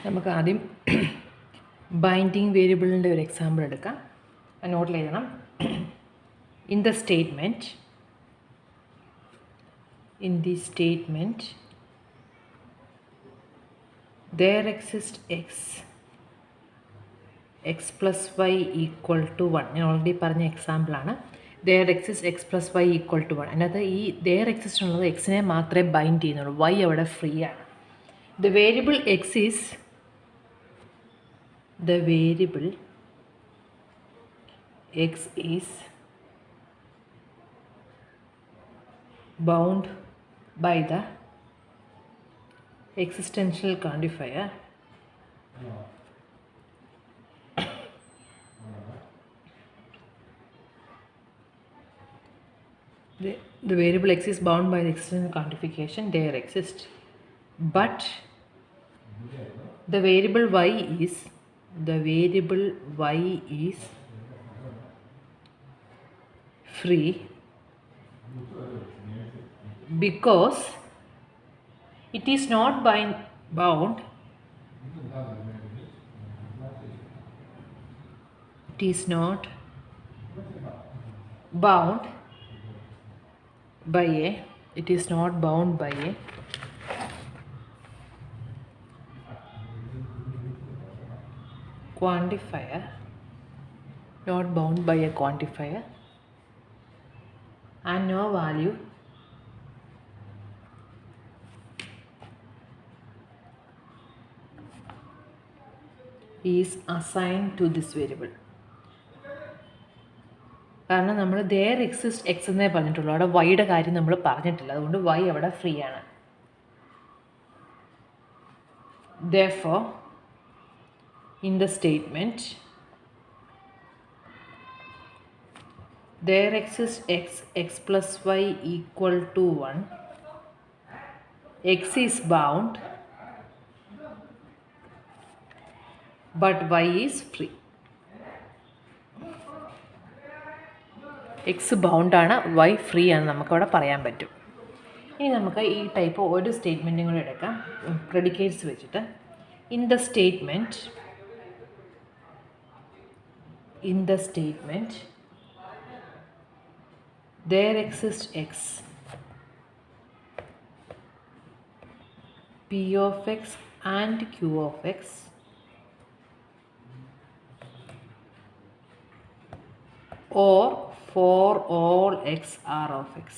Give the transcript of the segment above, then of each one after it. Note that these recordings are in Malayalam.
നമുക്ക് ആദ്യം ബൈൻഡിങ് വേരിയബിളിൻ്റെ ഒരു എക്സാമ്പിൾ എടുക്കാം. നോട്ടിൽ എഴുതണം. In the statement there exists x plus y equal to 1. ഞാൻ ഓൾറെഡി പറഞ്ഞ എക്സാമ്പിളാണ്. there exists x plus y equal to 1. അതിനകത്ത് ഈ there exists എന്നുള്ളത് എക്സിനെ മാത്രമേ ബൈൻഡ് ചെയ്യുന്നുള്ളൂ. y അവിടെ ഫ്രീ ആണ്. The variable x is bound by the existential quantifier the variable x is bound by the existential quantification there exists, but the variable y is free because it is not bound by a quantifier, and no value is assigned to this variable. കാരണം നമ്മൾ there exists x എന്നേ പറഞ്ഞിട്ടുള്ളൂ. അവിടെ വൈയുടെ കാര്യം നമ്മൾ പറഞ്ഞിട്ടില്ല. അതുകൊണ്ട് y അവിടെ ഫ്രീ ആണ്. Therefore, in the statement there exists x plus y equal to 1. X is bound but y is free. x bound ആണ്, y ഫ്രീ ആണ്, നമുക്കവിടെ പറയാൻ പറ്റും. ഇനി നമുക്ക് ഈ ടൈപ്പ് ഒരു സ്റ്റേറ്റ്മെൻറ്റും കൂടെ എടുക്കാം, പ്രെഡിക്കേറ്റ്സ് വെച്ചിട്ട്. In the statement there exists x p of x and q of x or for all x r of x.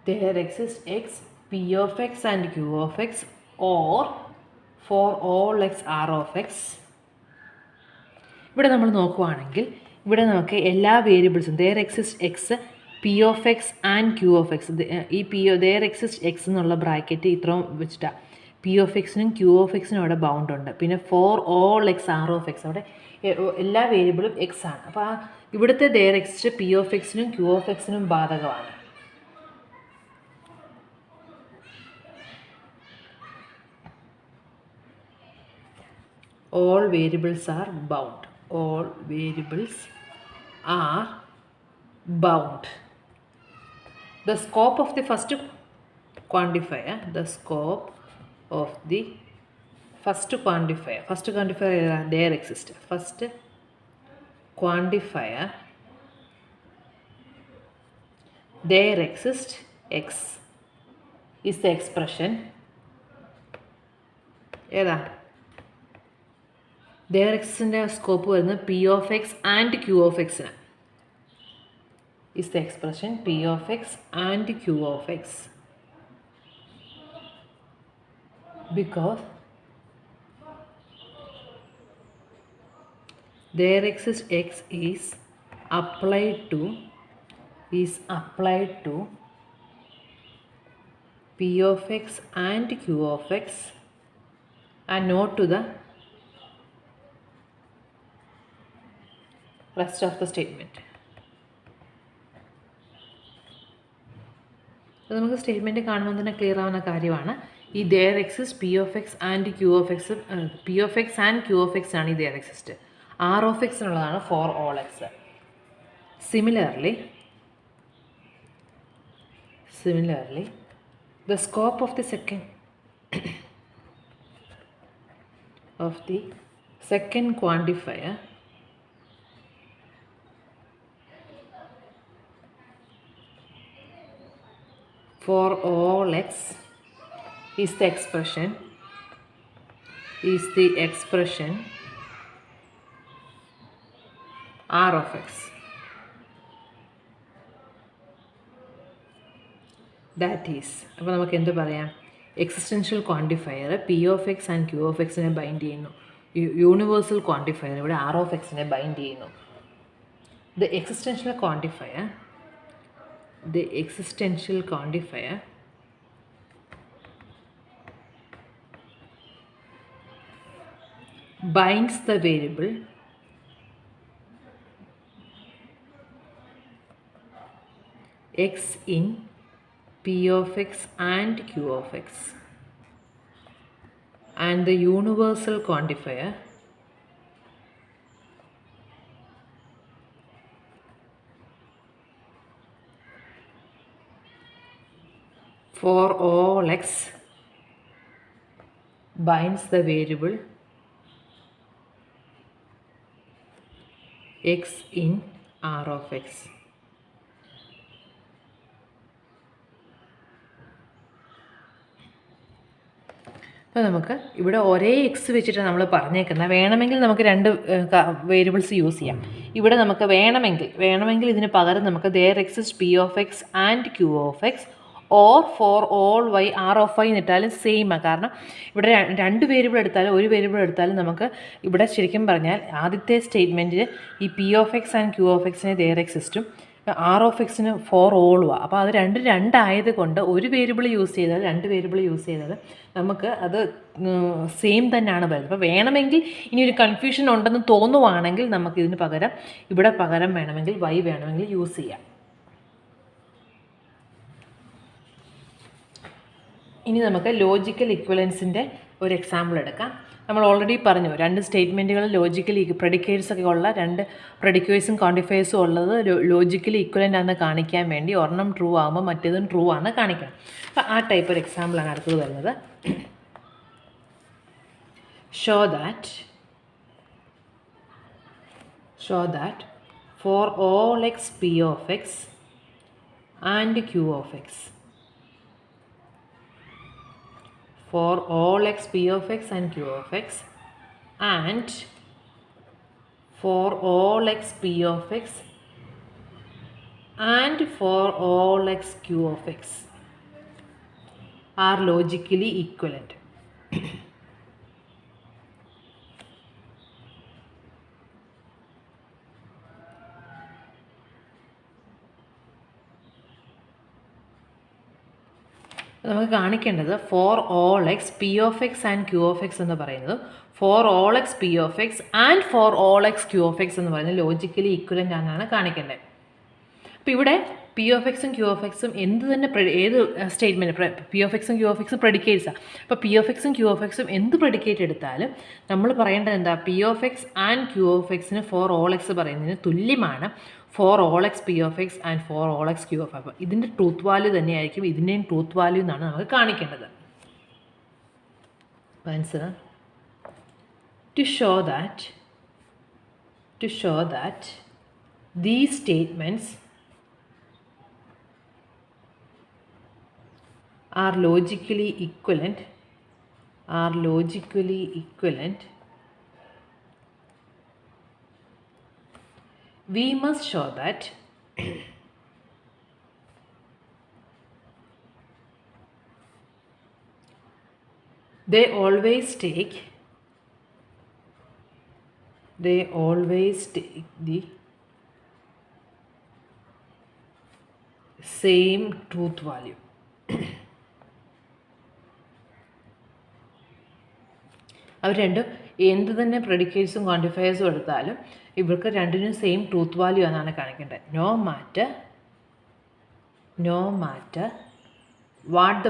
There exists x p of x and q of x or for all x r of x. ഇവിടെ നമ്മൾ നോക്കുവാണെങ്കിൽ ഇവിടെ നമുക്ക് എല്ലാ വേരിയബിൾസും there exists x p of x and q of x, ഈ there exists x എന്നുള്ള ബ്രാക്കറ്റ് ഇത്രയും വെച്ചിട്ടാണ്. p of xനും q of xനും അവിടെ ബൗണ്ട് ഉണ്ട്. പിന്നെ for all x r of x, അവിടെ എല്ലാ വേരിയബിളും x ആണ്. അപ്പോൾ ഇവിടുത്തെ there exists p of xനും q of xനും ബാധകമാണ്. All variables are bound. The scope of the first quantifier there exists. First quantifier there exists x is the expression there exists scope വരുന്നത് p of x and q of x is the expression p of x and q of x, because there exists x is applied to p of x and q of x and not to the rest of the statement. അത് നമുക്ക് സ്റ്റേറ്റ്മെൻറ്റ് കാണുമ്പോൾ തന്നെ ക്ലിയർ ആവുന്ന കാര്യമാണ്. ഈ there exists p of x and q of x, p of x and q of x ആണ് ഈ there exist. r of x എന്നുള്ളതാണ് for all x. Similarly, the scope of the second quantifier for all x is the expression r of x. That is, അപ്പോൾ നമുക്ക് എന്ത് പറയാം, existential quantifier P of X and Q of എക്സിനെ ബൈൻഡ് ചെയ്യുന്നു. യൂണിവേഴ്സൽ ക്വാണ്ടിഫയർ ഇവിടെ ആർ ഓഫ് എക്സിനെ ബൈൻഡ് ചെയ്യുന്നു. The existential quantifier binds the variable x in p of x and q of x, and the universal quantifier for all x binds the variable x in r of x. അപ്പോൾ നമുക്ക് ഇവിടെ ഒരേ എക്സ് വെച്ചിട്ടാണ് നമ്മൾ പറഞ്ഞേക്കുന്നത്. വേണമെങ്കിൽ നമുക്ക് രണ്ട് വേരിയബിൾസ് യൂസ് ചെയ്യാം. ഇവിടെ നമുക്ക് വേണമെങ്കിൽ ഇതിന് പകരം നമുക്ക് there exists p of x and q of x or for all y r of y എന്നിട്ടാലും സെയിമാണ്. കാരണം ഇവിടെ രണ്ട് വേരിയബിൾ എടുത്താലും ഒരു വേരിയബിൾ എടുത്താലും നമുക്ക് ഇവിടെ ശരിക്കും പറഞ്ഞാൽ ആദ്യത്തെ സ്റ്റേറ്റ്മെൻറ്റിൽ ഈ p of x and q of xനെ there existും ആർ ഓഫ് എക്സിന് ഫോർ ഓളുമാണ്. അപ്പോൾ അത് രണ്ടായത് കൊണ്ട് ഒരു വേരിയബിൾ യൂസ് ചെയ്താൽ രണ്ട് വേരിയബിൾ യൂസ് ചെയ്താൽ നമുക്ക് അത് സെയിം തന്നെയാണ് വരുന്നത്. അപ്പോൾ വേണമെങ്കിൽ ഇനി ഒരു കൺഫ്യൂഷൻ ഉണ്ടെന്ന് തോന്നുവാണെങ്കിൽ നമുക്ക് ഇതിന് പകരം ഇവിടെ പകരം വേണമെങ്കിൽ y വേണമെങ്കിൽ യൂസ് ചെയ്യാം. ഇനി നമുക്ക് ലോജിക്കൽ ഇക്വലൻസിൻ്റെ ഒരു എക്സാമ്പിൾ എടുക്കാം. നമ്മൾ ഓൾറെഡി പറഞ്ഞു രണ്ട് സ്റ്റേറ്റ്മെൻറ്റുകൾ ലോജിക്കലി പ്രെഡിക്കേറ്റ്സ് ഒക്കെ ഉള്ള രണ്ട് പ്രെഡിക്കേറ്റ്സും ക്വാണ്ടിഫയേഴ്സും ഉള്ളത് ലോജിക്കലി ഇക്വലൻ്റ് ആണെന്ന് കാണിക്കാൻ വേണ്ടി ഒരെണ്ണം ട്രൂ ആകുമ്പോൾ മറ്റേതും ട്രൂ ആണെന്ന് കാണിക്കണം. അപ്പോൾ ആ ടൈപ്പ് ഒരു എക്സാമ്പിളാണ് അടുത്തത് വരുന്നത്. Show that for all X P of X and Q of x for all x p of x and q of x and for all x p of x and for all x q of x are logically equivalent. നമുക്ക് കാണിക്കേണ്ടത് for all X P of X and Q of X എന്ന് പറയുന്നത് for all X P of X and for all X Q of X എന്ന് പറയുന്നത് ലോജിക്കലി ഈക്വലൻ്റ് ആണെന്നാണ് കാണിക്കേണ്ടത്. അപ്പോൾ ഇവിടെ പി ഓഫ് എക്സും ക്യൂ ഓഫ് എക്സും എന്ത് തന്നെ ഏത് സ്റ്റേറ്റ്മെൻറ്റ് പി ഓഫ് എക്സും ക്യൂ ഓഫ് എക്സും പ്രെഡിക്കേറ്റ്സാണ്. അപ്പോൾ പി ഓഫ് എക്സും ക്യൂ ഓഫ് എക്സും എന്ത് പ്രെഡിക്കേറ്റ് എടുത്താലും നമ്മൾ പറയേണ്ടത് എന്താ, P of X and Q of എക്സിന് ഫോർ ഓൾ എക്സ് പറയുന്നതിന് തുല്യമാണ് for all X P of X and for all X Q of x. അപ്പോൾ ഇതിൻ്റെ ട്രൂത്ത് വാല്യൂ തന്നെയായിരിക്കും ഇതിൻ്റെയും ട്രൂത്ത് വാല്യൂ എന്നാണ് നമുക്ക് കാണിക്കേണ്ടത്. Answer to show that these statements are logically equivalent we must show that they always take the same truth value. അവർ രണ്ടും എന്ത് തന്നെ പ്രെഡിക്കേറ്റ്സും ക്വാണ്ടിഫയേഴ്സും എടുത്താലും ഇവർക്ക് രണ്ടിനും സെയിം ട്രൂത്ത് വാല്യൂ എന്നാണ് കാണിക്കേണ്ടത്. No matter what the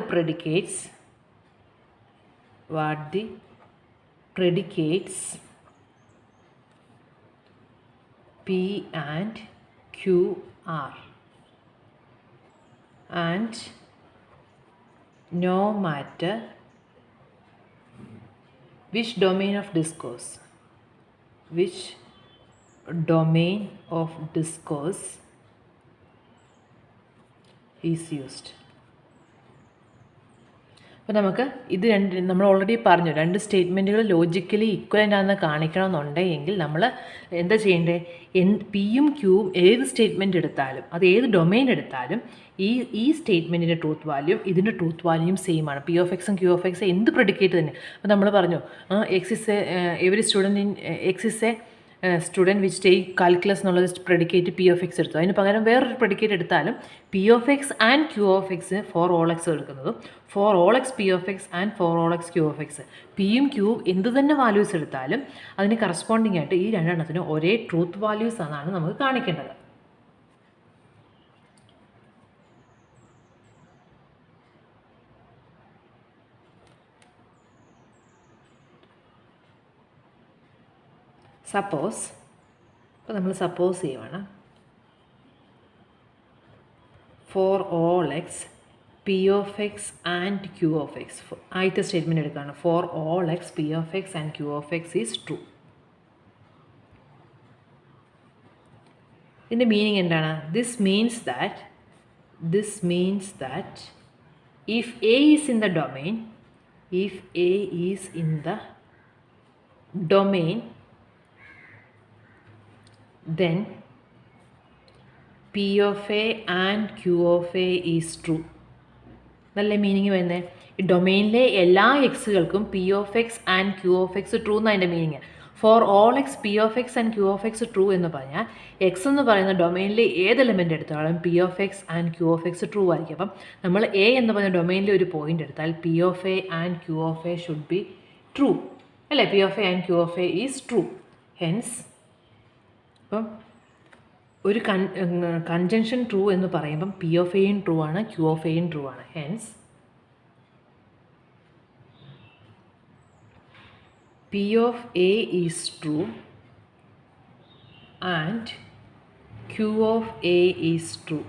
predicates P and Q QR, and no matter which domain of discourse is used. അപ്പോൾ നമുക്ക് ഇത് നമ്മൾ ഓൾറെഡി പറഞ്ഞു, രണ്ട് സ്റ്റേറ്റ്മെൻറ്റുകൾ ലോജിക്കലി ഈക്വലൻ്റ് ആണെന്ന് കാണിക്കണമെന്നുണ്ടെങ്കിൽ നമ്മൾ എന്താ ചെയ്യേണ്ടത്? പിയും ക്യൂവും ഏത് സ്റ്റേറ്റ്മെൻറ്റ് എടുത്താലും, അത് ഏത് ഡൊമെയിൻ എടുത്താലും ഈ സ്റ്റേറ്റ്മെൻറ്റിൻ്റെ ട്രൂത്ത് വാല്യൂം ഇതിൻ്റെ ട്രൂത്ത് വാല്യൂം സെയിം ആണ്. പി ഓഫ് എക്സും ക്യൂ ഓഫ് എക്സ് എന്ത് പ്രെഡിക്കേറ്റ് തന്നെ. അപ്പോൾ നമ്മൾ പറഞ്ഞു every student in X is a student which take calculus എന്നുള്ളത് പ്രെഡിക്കേറ്റ് പി ഓഫ് എക്സ് എടുത്തു. അതിന് പകരം വേറൊരു പ്രെഡിക്കേറ്റ് എടുത്താലും P of X and Q of X for all X എടുക്കുന്നതും for all X P of X and for all X Q of X, പിയും ക്യൂവും എന്ത് തന്നെ വാല്യൂസ് എടുത്താലും അതിന് കറസ്പോണ്ടിങ് ആയിട്ട് ഈ രണ്ടെണ്ണത്തിനും ഒരേ ട്രൂത്ത് വാല്യൂസ് എന്നാണ് നമുക്ക് കാണിക്കേണ്ടത്. സപ്പോസ്, ഇപ്പോൾ നമ്മൾ സപ്പോസ് ചെയ്യുവാണ് for all X P of X and Q of x. ആദ്യത്തെ സ്റ്റേറ്റ്മെൻറ്റ് എടുക്കുകയാണ്. For all X P of X and Q of x is true. ഇതിൻ്റെ മീനിങ് എന്താണ്? This means that if a is in the domain then P of A and Q of A is true. നല്ല മീനിങ് വരുന്നത്. ഈ ഡൊമെയിനിലെ എല്ലാ എക്സുകൾക്കും P of X and Q of X true എന്നാണ് അതിൻ്റെ meaning. For all X P of X and Q of X true എന്ന് പറഞ്ഞാൽ എക്സ് എന്ന് പറയുന്ന ഡൊമെയിനിലെ ഏത് എലമെൻ്റ് എടുത്താലും P of X and Q of X true ആയിരിക്കും. അപ്പം നമ്മൾ എ എന്ന് പറയുന്ന ഡൊമെയിനിലെ ഒരു പോയിൻ്റ് എടുത്താൽ P of A and Q of A should be true അല്ലേ? P of A and Q of A is true. Hence അപ്പം ഒരു കൺജങ്ഷൻ ട്രൂ എന്ന് പറയുമ്പം പി ഓഫ് എയും ട്രൂ ആണ്, ക്യൂ ഓഫ് എയും ട്രൂ ആണ്. Hence P of A is true and Q of A is true.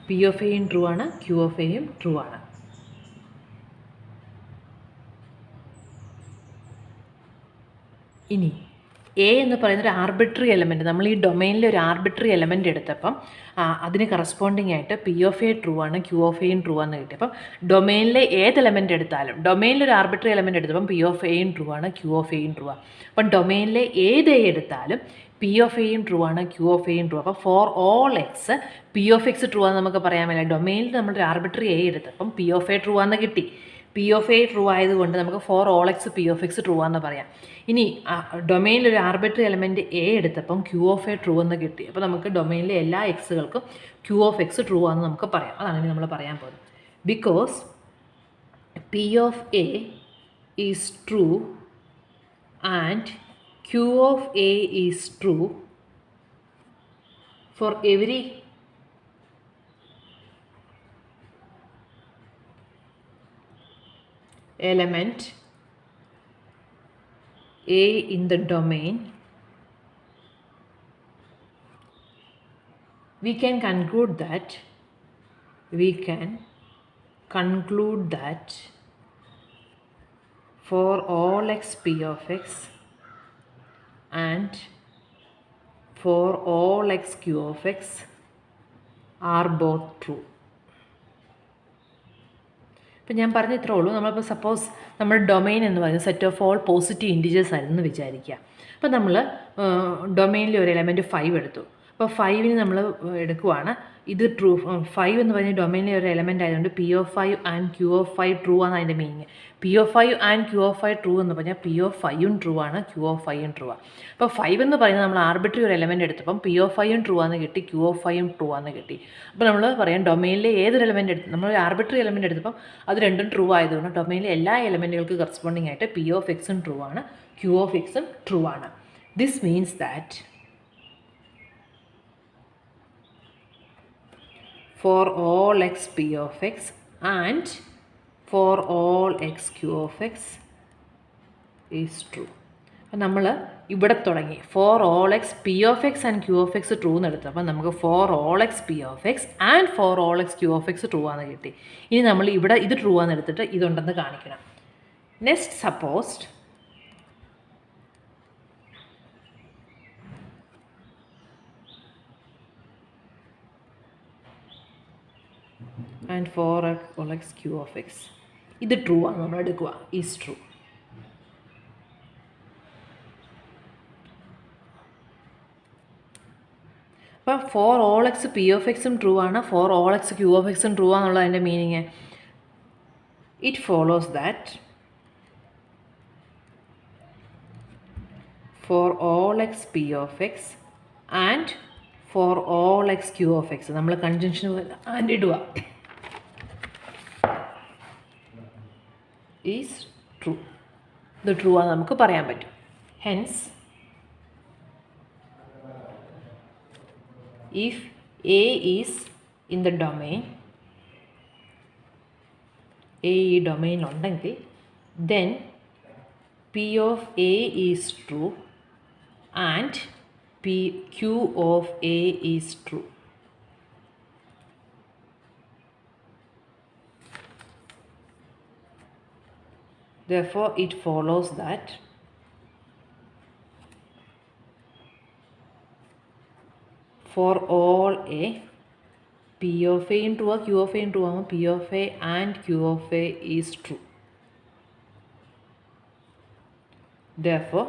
P of എയും ട്രൂ ആണ്, ക്യൂ ഓഫ് എയും ട്രൂ ആണ്. ഇനി എ എന്ന് പറയുന്നൊരു ആർബിട്രറി എലമെൻറ്റ്, നമ്മൾ ഈ ഡൊമെയിനിലെ ഒരു ആർബിട്രറി എലമെൻറ്റ് എടുത്തപ്പം അതിന് കറസ്പോണ്ടിങ് ആയിട്ട് പി ഓഫ് എ ട്രൂ ആണ്, ക്യൂ ഓഫ് എയും ട്രൂ ആണെന്ന് കിട്ടി. അപ്പം ഡൊമെയിനിലെ ഏത് എലമെൻറ്റ് എടുത്താലും, ഡൊമെയിനിലൊരു ആർബിട്രറി എലമെൻറ്റ് എടുത്തപ്പം പി ഓഫ് എയും ട്രൂ ആണ്, ക്യൂ ഓഫ് എയും ട്രൂ ആണ്. അപ്പം ഡൊമെയിനിലെ ഏത് എ എടുത്താലും പി ഓഫ് എയും ട്രൂ ആണ്, ക്യൂ ഓഫ് എയും ട്രൂ. അപ്പോൾ for all X P of X true ആണെന്ന് നമുക്ക് പറയാൻ പറ്റില്ല. ഡൊമെയിനിൽ നമ്മളൊരു ആർബിട്രറി എ എടുത്തപ്പം പി ഓഫ് എ ട്രൂ ആണെന്ന് കിട്ടി. പി ഓഫ് എ ട്രൂ ആയതുകൊണ്ട് നമുക്ക് for all X P of X true ആണെന്ന് പറയാം. ഇനി ഡൊമെയിനിലൊരു ആർബിട്രറി എലമെൻറ്റ് എ എടുത്തപ്പം ക്യൂ ഓഫ് എ ട്രൂ എന്ന് കിട്ടി. അപ്പോൾ നമുക്ക് ഡൊമെയിനിലെ എല്ലാ എക്സുകൾക്കും ക്യൂ ഓഫ് എക്സ് ട്രൂ ആണെന്ന് നമുക്ക് പറയാം. അതാണ് ഇനി നമ്മൾ പറയാൻ പോകുന്നത്. Because P of A is true and Q of A is true for every element A in the domain, we can conclude that for all x p of x and for all x q of x are both true. ഇപ്പം ഞാൻ പറഞ്ഞ ഇത്രേ ഉള്ളൂ. നമ്മളിപ്പോൾ സപ്പോസ് നമ്മുടെ ഡൊമെയിൻ എന്ന് പറയുന്നത് set of all positive integers ആയിരുന്നു വിചാരിക്കുക. അപ്പോൾ നമ്മൾ ഡൊമെയിനിൽ ഒരു എലമെൻറ്റ് 5 എടുത്തു. അപ്പോൾ 5ന് നമ്മൾ എടുക്കുവാണ്. ഇത് ട്രൂ, 5 എന്ന് പറഞ്ഞ ഡൊമെയിനിലെ ഒരു എലമെൻ്റ് ആയതുകൊണ്ട് P of 5 and Q of 5 true ആണ് അതിൻ്റെ meaning. P of 5 and Q of 5 true എന്ന് പറഞ്ഞാൽ പി ഓഫ് 5ഉം ട്രൂ ആണ്, ക്യൂ ഓഫ് 5ഉം ട്രൂ ആണ്. അപ്പോൾ 5 എന്ന് പറയുന്നത് നമ്മൾ ആർബിട്രറി ഒരു എലമെൻറ്റ് എടുത്തപ്പം പി ഓഫ് 5ഉം ട്രൂ ആണെന്ന് കിട്ടി, ക്യൂ ഓഫ് 5ഉം ട്രൂ ആണെന്ന് കിട്ടി. അപ്പോൾ നമ്മൾ പറയാം ഡൊമെയിനിലെ ഏതൊരു എലമെൻറ്റ് എടുത്ത് നമ്മൾ ആർബിട്രറി എലമെൻറ്റ് എടുത്തപ്പം അത് രണ്ടും ട്രൂ ആയതുകൊണ്ട് ഡൊമെയിനിലെ എല്ലാ എലമെൻറ്റുകൾക്ക് കറസ്പോണ്ടിങ് ആയിട്ട് പി ഓഫ് എക്സും ട്രൂ ആണ്, ക്യൂ ഓഫ് എക്സും ട്രൂ ആണ്. This means that for all x p of x and for all x q of x is true. നമ്മൾ ഇവിടെ തുടങ്ങി for all X P of X and Q of X true എന്ന് എടുത്തു. അപ്പം നമുക്ക് for all X P of X and for all X Q of X true ആണെന്ന് കിട്ടി. ഇനി നമ്മൾ ഇവിടെ ഇത് ട്രൂ ആണെന്ന് എടുത്തിട്ട് ഇതുണ്ടെന്ന് കാണിക്കണം. Next supposed and for all X Q of X ഇത് ട്രൂ ആണ് നമ്മൾ എടുക്കുക. Is true. അപ്പം for all X P of എക്സും ട്രൂ ആണ്, for all X Q of എക്സും ട്രൂ ആണെന്നുള്ള അതിൻ്റെ meaning it follows that for all X P of X and for all X Q of X നമ്മൾ കൺജങ്ഷൻ ആൻഡ് ഇടുക ഈസ് ട്രൂ. ഇത് ട്രൂ ആണെന്ന് നമുക്ക് പറയാൻ പറ്റും. Hence if A is in the domain, A ഈ ഡൊമൈൻ ഉണ്ടെങ്കിൽ then P of A is true and Q of A is true. Therefore it follows that for all A, P of A into a Q of A into a P of A and Q of A is true. Therefore,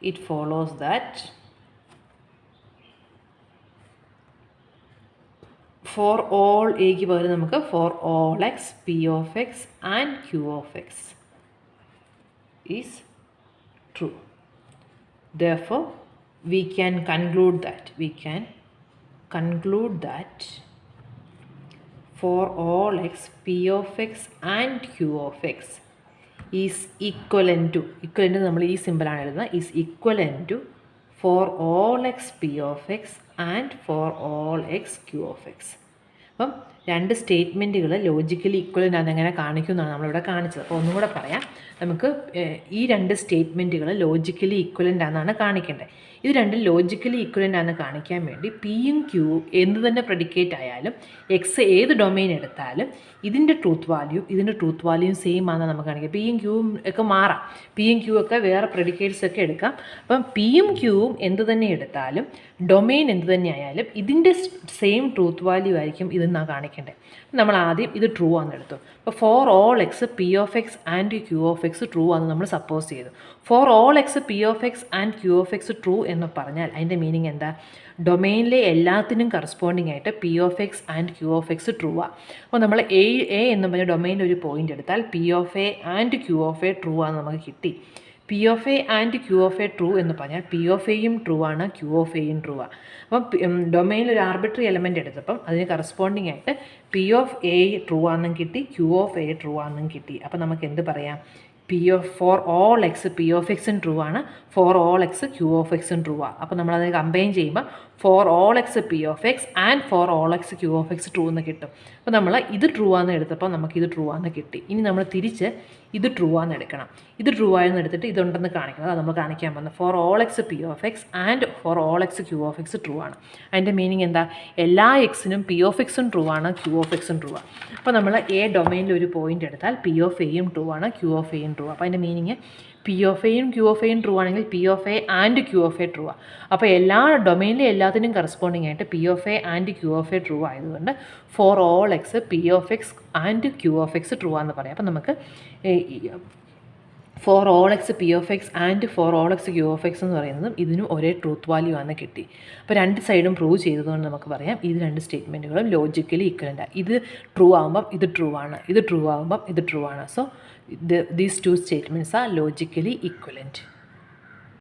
it follows that for all A की पकड़ नमक for all X, P of X and Q of X is true. Therefore, we can conclude that for all x p of x and q of x is equivalent to നമ്മൾ ഈ സിമ്പിളാണ് എഴുതുന്നത് is equivalent to for all x p of x and for all x q of x. അപ്പം രണ്ട് സ്റ്റേറ്റ്മെൻറ്റുകൾ ലോജിക്കലി ഈക്വലൻ്റ് ആണെന്നെങ്ങനെ കാണിക്കുമെന്നാണ് നമ്മളിവിടെ കാണിച്ചത്. അപ്പോൾ ഒന്നും കൂടെ പറയാം. നമുക്ക് ഈ രണ്ട് സ്റ്റേറ്റ്മെൻറ്റുകൾ ലോജിക്കലി ഈക്വലൻ്റ് ആണെന്നാണ് കാണിക്കേണ്ടത്. ഇത് രണ്ടും ലോജിക്കലി ഈക്വലൻ്റ് ആണെന്ന് കാണിക്കാൻ വേണ്ടി പിയും ക്യൂവും എന്ത് തന്നെ പ്രെഡിക്കേറ്റ് ആയാലും എക്സ് ഏത് ഡൊമൈൻ എടുത്താലും ഇതിൻ്റെ ട്രൂത്ത് വാല്യൂയും സെയിം ആണെന്ന് നമുക്ക് കാണിക്കാം. പിയും ക്യൂവും ഒക്കെ മാറാം. പിയും ക്യൂ ഒക്കെ വേറെ പ്രെഡിക്കേറ്റ്സ് ഒക്കെ എടുക്കാം. അപ്പം പിയും ക്യൂവും എന്ത് തന്നെ എടുത്താലും ഡൊമൈൻ എന്ത് തന്നെ ആയാലും ഇതിൻ്റെ സെയിം ട്രൂത്ത് വാല്യൂ ആയിരിക്കും ഇതെന്നാണ് കാണിക്കേണ്ടത്. നമ്മൾ ആദ്യം ഇത് ട്രൂ ആണെന്ന് എടുത്തു. അപ്പോൾ for all X P of X and Q of X true ആണെന്ന് നമ്മൾ സപ്പോസ് ചെയ്തു. For all X P of X and Q of X true എന്ന് പറഞ്ഞാൽ അതിൻ്റെ മീനിങ് എന്താ? ഡൊമൈനിലെ എല്ലാത്തിനും കറസ്പോണ്ടിങ് ആയിട്ട് P of X and Q of X true ആണ്. അപ്പോൾ നമ്മൾ എ എന്ന് പറഞ്ഞ ഡൊമൈനിൽ ഒരു പോയിൻ്റ് എടുത്താൽ P of A and Q of A true ആണെന്ന് നമുക്ക് കിട്ടി. P of A and Q of A true എന്ന് പറഞ്ഞാൽ പി ഓഫ് എയും ട്രൂ ആണ്, ക്യൂ ഓഫ് എയും ട്രൂ ആണ്. അപ്പം ഡൊമൈനിൽ ഒരു ആർബിട്രറി എലമെൻ്റ് എടുത്തപ്പം അതിന് കറസ്പോണ്ടിങ് ആയിട്ട് പി ഓഫ് എ ട്രൂ ആണെന്നും കിട്ടി, ക്യൂ ഓഫ് എ ട്രൂ ആണെന്നും കിട്ടി. അപ്പം നമുക്ക് എന്ത് പറയാം? For all X P of എക്സും ട്രൂ ആണ്, for all X Q of എക്സും ട്രൂ ആണ്. അപ്പോൾ നമ്മളത് കമ്പൈൻ ചെയ്യുമ്പോൾ for all X P of X and for all X Q of X true എന്ന് കിട്ടും. അപ്പോൾ നമ്മൾ ഇത് ട്രൂ ആണെന്ന് എടുത്തപ്പോൾ നമുക്കിത് ട്രൂ ആണെന്ന് കിട്ടി. ഇനി നമ്മൾ തിരിച്ച് ഇത് ട്രൂ ആണെന്ന് എടുക്കണം. ഇത് ട്രൂ ആയെന്ന് എടുത്തിട്ട് ഇതുണ്ടെന്ന് കാണിക്കണം. അത് നമ്മൾ കാണിക്കാൻ പോകുന്നത് for all X P of X and for all X Q of X true ആണ്. അതിൻ്റെ മീനിങ് എന്താ? എല്ലാ എക്സിനും പി ഓഫ് എക്സും ട്രൂ ആണ്, ക്യൂ ഓഫ് എക്സും ട്രൂ ആണ്. അപ്പോൾ നമ്മൾ എ ഡൊമൈനിൽ ഒരു പോയിൻ്റ് എടുത്താൽ പി ഓഫ് എയും ട്രൂ ആണ്, ക്യൂ ഓഫ് എയും ട്രൂ ആണ്. അപ്പോൾ അതിൻ്റെ മീനിങ് പി ഓഫ് എയും ക്യൂ ഓഫ് എയും ട്രൂ ആണെങ്കിൽ P of A and Q of A true ആണ്. അപ്പോൾ എല്ലാ ഡൊമൈനിലെ എല്ലാത്തിനും കറസ്പോണ്ടിങ് ആയിട്ട് P of A and Q of A true ആയതുകൊണ്ട് for all X P of X and Q of X true ആണെന്ന് പറയാം. അപ്പോൾ നമുക്ക് for all X P of X and for all X Q of X എന്ന് പറയുന്നതും ഇതിനും ഒരേ ട്രൂത്ത് വാല്യൂ ആണ് കിട്ടി. അപ്പോൾ രണ്ട് സൈഡും പ്രൂവ് ചെയ്തതുകൊണ്ട് നമുക്ക് പറയാം ഇത് രണ്ട് സ്റ്റേറ്റ്മെൻറ്റുകളും ലോജിക്കലി ഈക്വലൻ്റാണ്. ഇത് ട്രൂ ആകുമ്പം ഇത് ട്രൂ ആണ്, ഇത് ട്രൂ ആകുമ്പം ഇത് ട്രൂ ആണ്. So these two statements are logically equivalent.